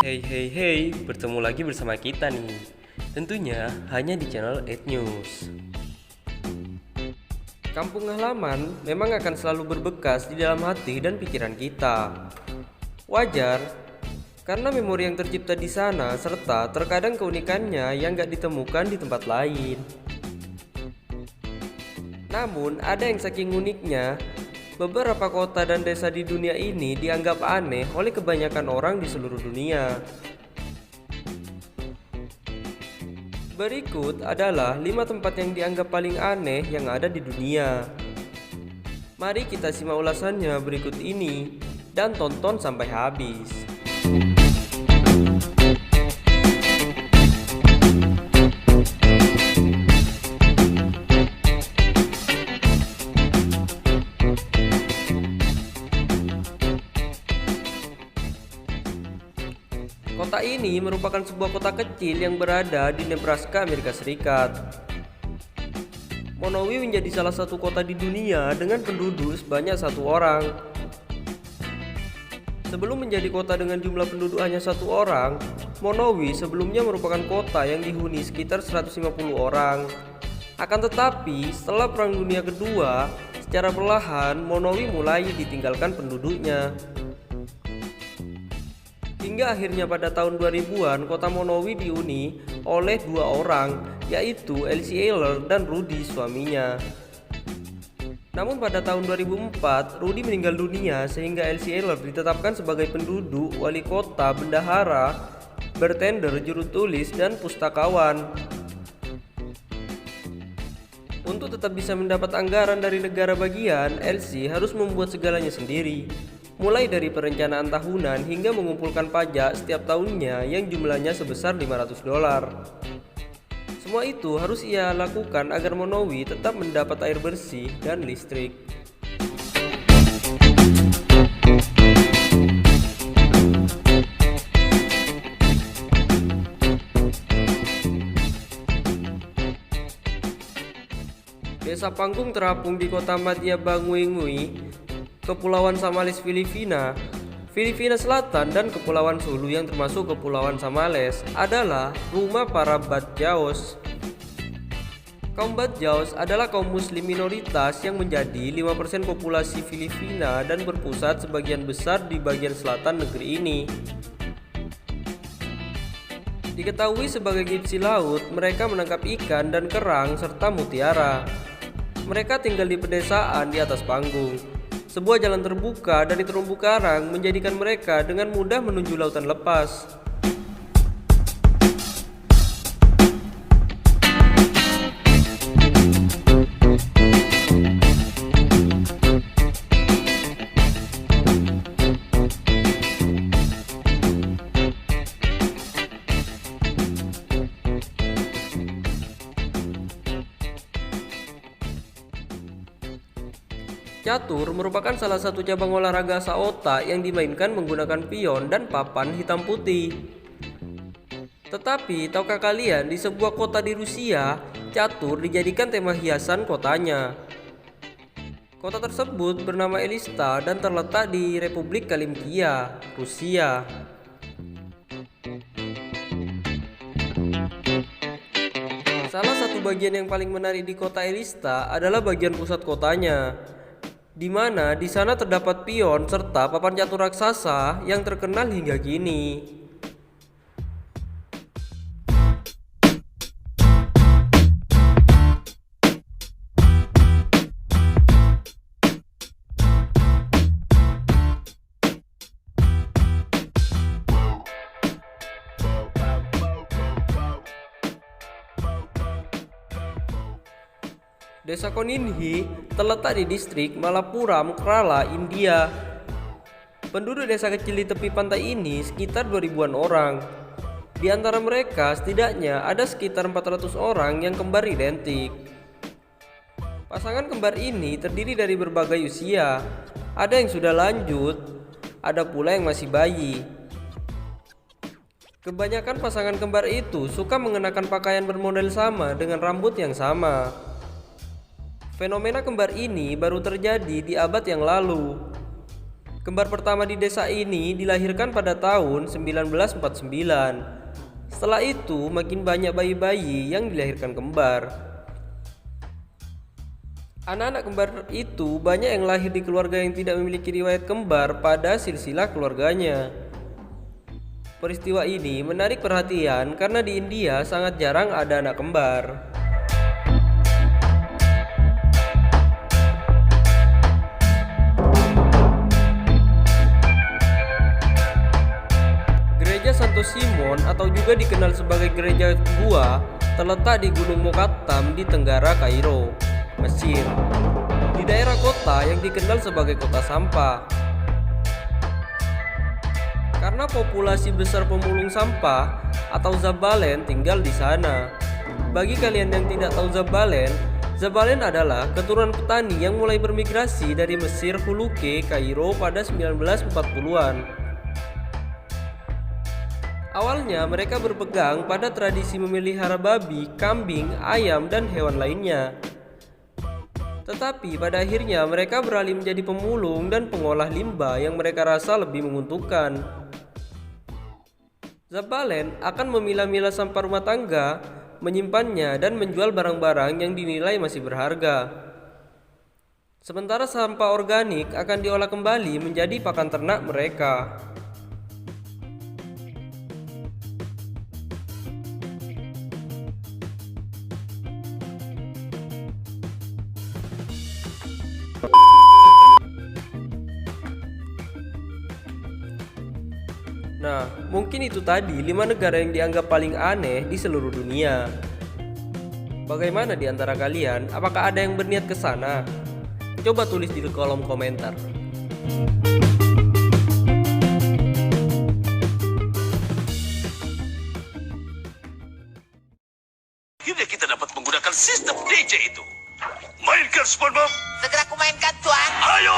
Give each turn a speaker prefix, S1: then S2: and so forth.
S1: Hey, bertemu lagi bersama kita nih. Tentunya hanya di channel 8 News. Kampung halaman memang akan selalu berbekas di dalam hati dan pikiran kita. Wajar, karena memori yang tercipta di sana serta terkadang keunikannya yang gak ditemukan di tempat lain. Namun ada yang saking uniknya, beberapa kota dan desa di dunia ini dianggap aneh oleh kebanyakan orang di seluruh dunia. Berikut adalah 5 tempat yang dianggap paling aneh yang ada di dunia. Mari kita simak ulasannya berikut ini dan tonton sampai habis. Kota ini merupakan sebuah kota kecil yang berada di Nebraska, Amerika Serikat. Monowi menjadi salah satu kota di dunia dengan penduduk sebanyak 1 orang. Sebelum menjadi kota dengan jumlah penduduk hanya 1 orang, Monowi sebelumnya merupakan kota yang dihuni sekitar 150 orang. Akan tetapi, setelah Perang Dunia Kedua, secara perlahan Monowi mulai ditinggalkan penduduknya. Hingga akhirnya pada tahun 2000-an kota Monowi dihuni oleh 2 orang, yaitu Elsie Ayler dan Rudy suaminya. Namun pada tahun 2004 Rudy meninggal dunia sehingga Elsie Ayler ditetapkan sebagai penduduk, wali kota, bendahara, bartender, juru tulis, dan pustakawan. Untuk tetap bisa mendapat anggaran dari negara bagian, Elsie harus membuat segalanya sendiri. Mulai dari perencanaan tahunan hingga mengumpulkan pajak setiap tahunnya yang jumlahnya sebesar $500. Semua itu harus ia lakukan agar Monowi tetap mendapat air bersih dan listrik. Desa Panggung terapung di kota Madya Banguingui, Kepulauan Samalis, Filipina Selatan, dan Kepulauan Sulu yang termasuk Kepulauan Samales adalah rumah para Batjaos. Kaum Batjaos adalah kaum muslim minoritas yang menjadi 5% populasi Filipina dan berpusat sebagian besar di bagian selatan negeri ini. Diketahui sebagai gipsi laut, mereka menangkap ikan dan kerang serta mutiara. Mereka tinggal di pedesaan di atas panggung. Sebuah jalan terbuka dari terumbu karang menjadikan mereka dengan mudah menuju lautan lepas. Catur merupakan salah satu cabang olahraga saota yang dimainkan menggunakan pion dan papan hitam putih. Tetapi, tahukah kalian di sebuah kota di Rusia, catur dijadikan tema hiasan kotanya? Kota tersebut bernama Elista dan terletak di Republik Kalimkia, Rusia. Salah satu bagian yang paling menarik di kota Elista adalah bagian pusat kotanya, di mana di sana terdapat pion serta papan catur raksasa yang terkenal hingga kini. Desa Koninhi terletak di distrik Malappuram, Kerala, India. Penduduk desa kecil di tepi pantai ini sekitar 2000-an orang. Di antara mereka setidaknya ada sekitar 400 orang yang kembar identik. Pasangan kembar ini terdiri dari berbagai usia. Ada yang sudah lanjut, ada pula yang masih bayi. Kebanyakan pasangan kembar itu suka mengenakan pakaian bermodel sama dengan rambut yang sama. Fenomena kembar ini baru terjadi di abad yang lalu. Kembar pertama di desa ini dilahirkan pada tahun 1949. Setelah itu makin banyak bayi-bayi yang dilahirkan kembar. Anak-anak kembar itu banyak yang lahir di keluarga yang tidak memiliki riwayat kembar pada silsilah keluarganya. Peristiwa ini menarik perhatian karena di India sangat jarang ada anak kembar. Gereja Santo Simon atau juga dikenal sebagai Gereja Gua terletak di Gunung Mokattam di Tenggara Kairo, Mesir, di daerah kota yang dikenal sebagai kota sampah. Karena populasi besar pemulung sampah atau Zabalen tinggal di sana. Bagi kalian yang tidak tahu Zabalen adalah keturunan petani yang mulai bermigrasi dari Mesir hulu ke Kairo pada 1940-an. Awalnya mereka berpegang pada tradisi memelihara babi, kambing, ayam, dan hewan lainnya. Tetapi pada akhirnya mereka beralih menjadi pemulung dan pengolah limbah yang mereka rasa lebih menguntungkan. Zabalen akan memilah-milah sampah rumah tangga, menyimpannya, dan menjual barang-barang yang dinilai masih berharga. Sementara sampah organik akan diolah kembali menjadi pakan ternak mereka. Nah, mungkin itu tadi 5 negara yang dianggap paling aneh di seluruh dunia. Bagaimana di antara kalian? Apakah ada yang berniat ke sana? Coba tulis di kolom komentar.
S2: Akhirnya kita dapat menggunakan sistem DJ itu. Mainkan SpongeBob.
S3: Segera ku mainkan, Tuan.
S2: Ayo.